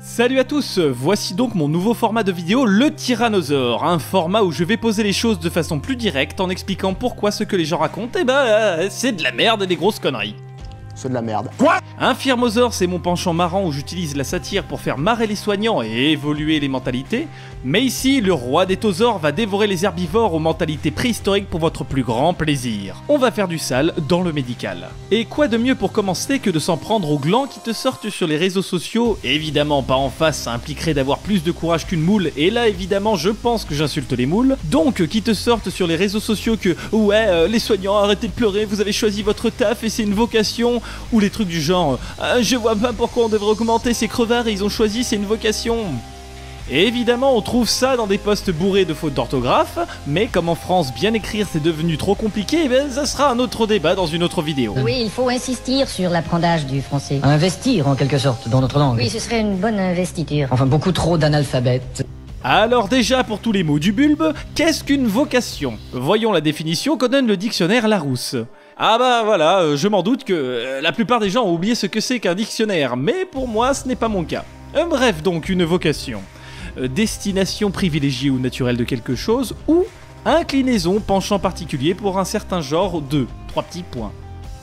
Salut à tous, voici donc mon nouveau format de vidéo, le Tyrannosaure, un format où je vais poser les choses de façon plus directe en expliquant pourquoi ce que les gens racontent, c'est de la merde et des grosses conneries. C'est de la merde. Quoi? Un Firmosaure, c'est mon penchant marrant où j'utilise la satire pour faire marrer les soignants et évoluer les mentalités, mais ici, le roi des tosaures va dévorer les herbivores aux mentalités préhistoriques pour votre plus grand plaisir. On va faire du sale dans le médical. Et quoi de mieux pour commencer que de s'en prendre aux glands qui te sortent sur les réseaux sociaux? Évidemment pas en face, ça impliquerait d'avoir plus de courage qu'une moule, et là évidemment je pense que j'insulte les moules. Donc qui te sortent sur les réseaux sociaux que ouais, les soignants arrêtez de pleurer, vous avez choisi votre taf et c'est une vocation, ou les trucs du genre je vois pas pourquoi on devrait augmenter ces crevards et ils ont choisi c'est une vocation. Et évidemment on trouve ça dans des posts bourrés de fautes d'orthographe, mais comme en France bien écrire c'est devenu trop compliqué, ça sera un autre débat dans une autre vidéo. Oui, il faut insister sur l'apprentissage du français. Investir en quelque sorte dans notre langue. Oui, ce serait une bonne investiture. Enfin beaucoup trop d'analphabètes. Alors déjà pour tous les mots du bulbe, qu'est-ce qu'une vocation? Voyons la définition que donne le dictionnaire Larousse. Ah bah voilà, je m'en doute que la plupart des gens ont oublié ce que c'est qu'un dictionnaire, mais pour moi ce n'est pas mon cas. Bref donc, une vocation. Destination privilégiée ou naturelle de quelque chose, ou inclinaison, penchant particulier pour un certain genre de... 3 petits points.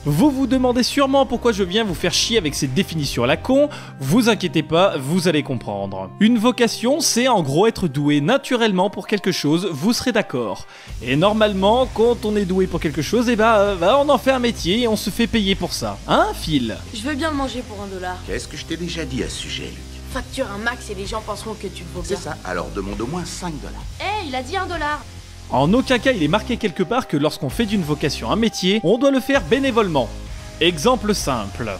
Vous vous demandez sûrement pourquoi je viens vous faire chier avec ces définitions à la con, vous inquiétez pas, vous allez comprendre. Une vocation, c'est en gros être doué naturellement pour quelque chose, vous serez d'accord. Et normalement, quand on est doué pour quelque chose, on en fait un métier et on se fait payer pour ça. Hein, Phil? Je veux bien le manger pour $1. Qu'est-ce que je t'ai déjà dit à ce sujet, Luc? Facture un max et les gens penseront que tu le vaux bien. C'est ça, alors demande au moins $5. Il a dit $1. En aucun cas il est marqué quelque part que lorsqu'on fait d'une vocation un métier, on doit le faire bénévolement. Exemple simple.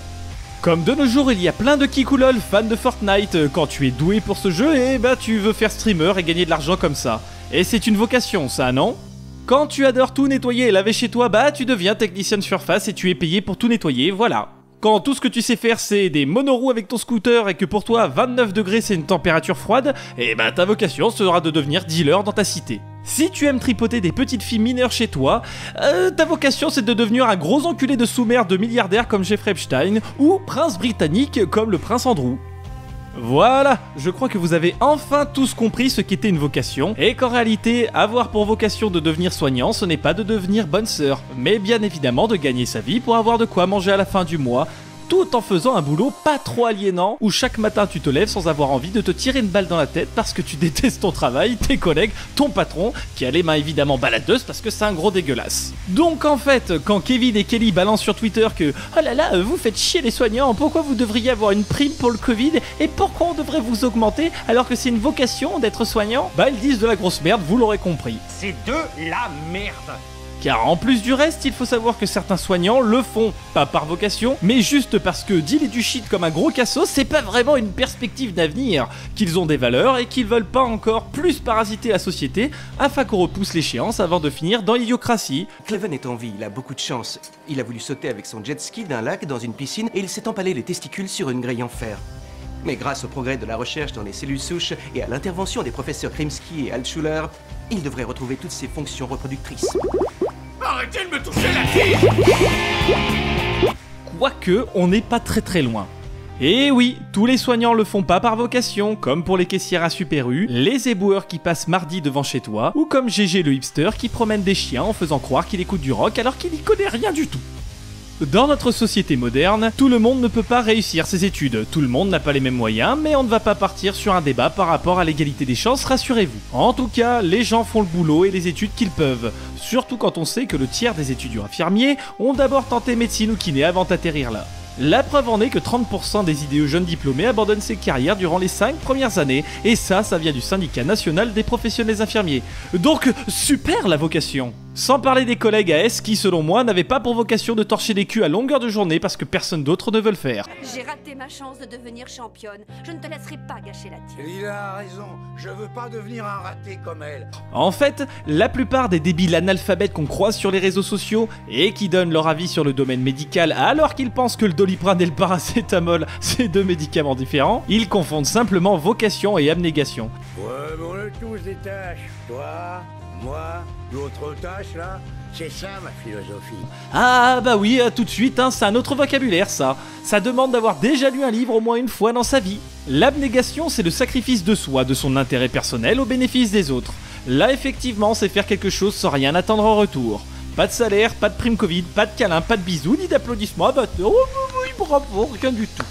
Comme de nos jours il y a plein de kikoulol fans de Fortnite, quand tu es doué pour ce jeu, tu veux faire streamer et gagner de l'argent comme ça. Et c'est une vocation ça, non? Quand tu adores tout nettoyer et laver chez toi, tu deviens technicien de surface et tu es payé pour tout nettoyer, voilà. Quand tout ce que tu sais faire c'est des monoroues avec ton scooter et que pour toi 29 degrés c'est une température froide, ta vocation sera de devenir dealer dans ta cité. Si tu aimes tripoter des petites filles mineures chez toi, ta vocation c'est de devenir un gros enculé de sous-mer de milliardaire comme Jeffrey Epstein ou prince britannique comme le prince Andrew. Voilà, je crois que vous avez enfin tous compris ce qu'était une vocation, et qu'en réalité, avoir pour vocation de devenir soignant, ce n'est pas de devenir bonne sœur, mais bien évidemment de gagner sa vie pour avoir de quoi manger à la fin du mois, tout en faisant un boulot pas trop aliénant, où chaque matin tu te lèves sans avoir envie de te tirer une balle dans la tête parce que tu détestes ton travail, tes collègues, ton patron, qui a les mains évidemment baladeuses parce que c'est un gros dégueulasse. Donc en fait, quand Kevin et Kelly balancent sur Twitter que « Oh là là, vous faites chier les soignants, pourquoi vous devriez avoir une prime pour le Covid et pourquoi on devrait vous augmenter alors que c'est une vocation d'être soignant ?» Ils disent de la grosse merde, vous l'aurez compris. C'est de la merde. Car en plus du reste, il faut savoir que certains soignants le font, pas par vocation, mais juste parce que dealer du shit comme un gros cassos, c'est pas vraiment une perspective d'avenir, qu'ils ont des valeurs et qu'ils veulent pas encore plus parasiter la société afin qu'on repousse l'échéance avant de finir dans l'idiocratie. Cleven est en vie, il a beaucoup de chance. Il a voulu sauter avec son jet ski d'un lac dans une piscine et il s'est empalé les testicules sur une grille en fer. Mais grâce au progrès de la recherche dans les cellules souches et à l'intervention des professeurs Krimsky et Altschuler, il devrait retrouver toutes ses fonctions reproductrices. Arrêtez de me toucher la tête! Quoique, on n'est pas très loin. Et oui, tous les soignants le font pas par vocation, comme pour les caissières à Super U, les éboueurs qui passent mardi devant chez toi, ou comme GG le hipster qui promène des chiens en faisant croire qu'il écoute du rock alors qu'il n'y connaît rien du tout. Dans notre société moderne, tout le monde ne peut pas réussir ses études, tout le monde n'a pas les mêmes moyens, mais on ne va pas partir sur un débat par rapport à l'égalité des chances, rassurez-vous. En tout cas, les gens font le boulot et les études qu'ils peuvent, surtout quand on sait que le tiers des étudiants infirmiers ont d'abord tenté médecine ou kiné avant d'atterrir là. La preuve en est que 30% des idéaux jeunes diplômés abandonnent ces carrières durant les 5 premières années, et ça vient du syndicat national des professionnels infirmiers. Donc, super la vocation! Sans parler des collègues AS qui, selon moi, n'avaient pas pour vocation de torcher des culs à longueur de journée parce que personne d'autre ne veut le faire. J'ai raté ma chance de devenir championne. Je ne te laisserai pas gâcher la tienne. Il a raison, je veux pas devenir un raté comme elle. En fait, la plupart des débiles analphabètes qu'on croise sur les réseaux sociaux et qui donnent leur avis sur le domaine médical alors qu'ils pensent que le Doliprane et le paracétamol, c'est deux médicaments différents, ils confondent simplement vocation et abnégation. Ouais, mais on a tous des tâches. Toi, moi, l'autre tâche là, C'est ça ma philosophie. Ah bah oui, tout de suite, hein, c'est un autre vocabulaire ça. Ça demande d'avoir déjà lu un livre au moins une fois dans sa vie. L'abnégation, c'est le sacrifice de soi, de son intérêt personnel au bénéfice des autres. Là effectivement, c'est faire quelque chose sans rien attendre en retour. Pas de salaire, pas de prime Covid, pas de câlin, pas de bisous, ni d'applaudissements. Ah bah, oh oui, bravo, rien du tout.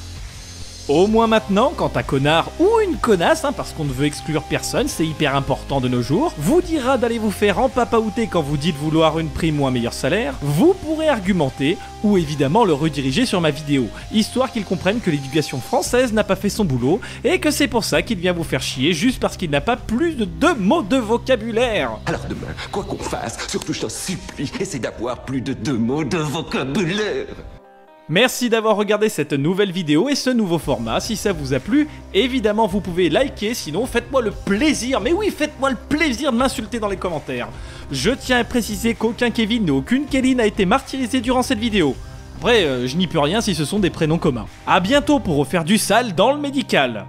Au moins maintenant, quand un connard ou une connasse, hein, parce qu'on ne veut exclure personne, c'est hyper important de nos jours, vous dira d'aller vous faire empapaouter quand vous dites vouloir une prime ou un meilleur salaire, vous pourrez argumenter, ou évidemment le rediriger sur ma vidéo, histoire qu'il comprenne que l'éducation française n'a pas fait son boulot, et que c'est pour ça qu'il vient vous faire chier juste parce qu'il n'a pas plus de 2 mots de vocabulaire. Alors demain, quoi qu'on fasse, surtout je t'en supplie, essaie d'avoir plus de 2 mots de vocabulaire. Merci d'avoir regardé cette nouvelle vidéo et ce nouveau format. Si ça vous a plu, évidemment vous pouvez liker, sinon faites-moi le plaisir, mais oui, faites-moi le plaisir de m'insulter dans les commentaires. Je tiens à préciser qu'aucun Kevin ni aucune Kelly n'a été martyrisé durant cette vidéo. Après, je n'y peux rien si ce sont des prénoms communs. A bientôt pour refaire du sale dans le médical.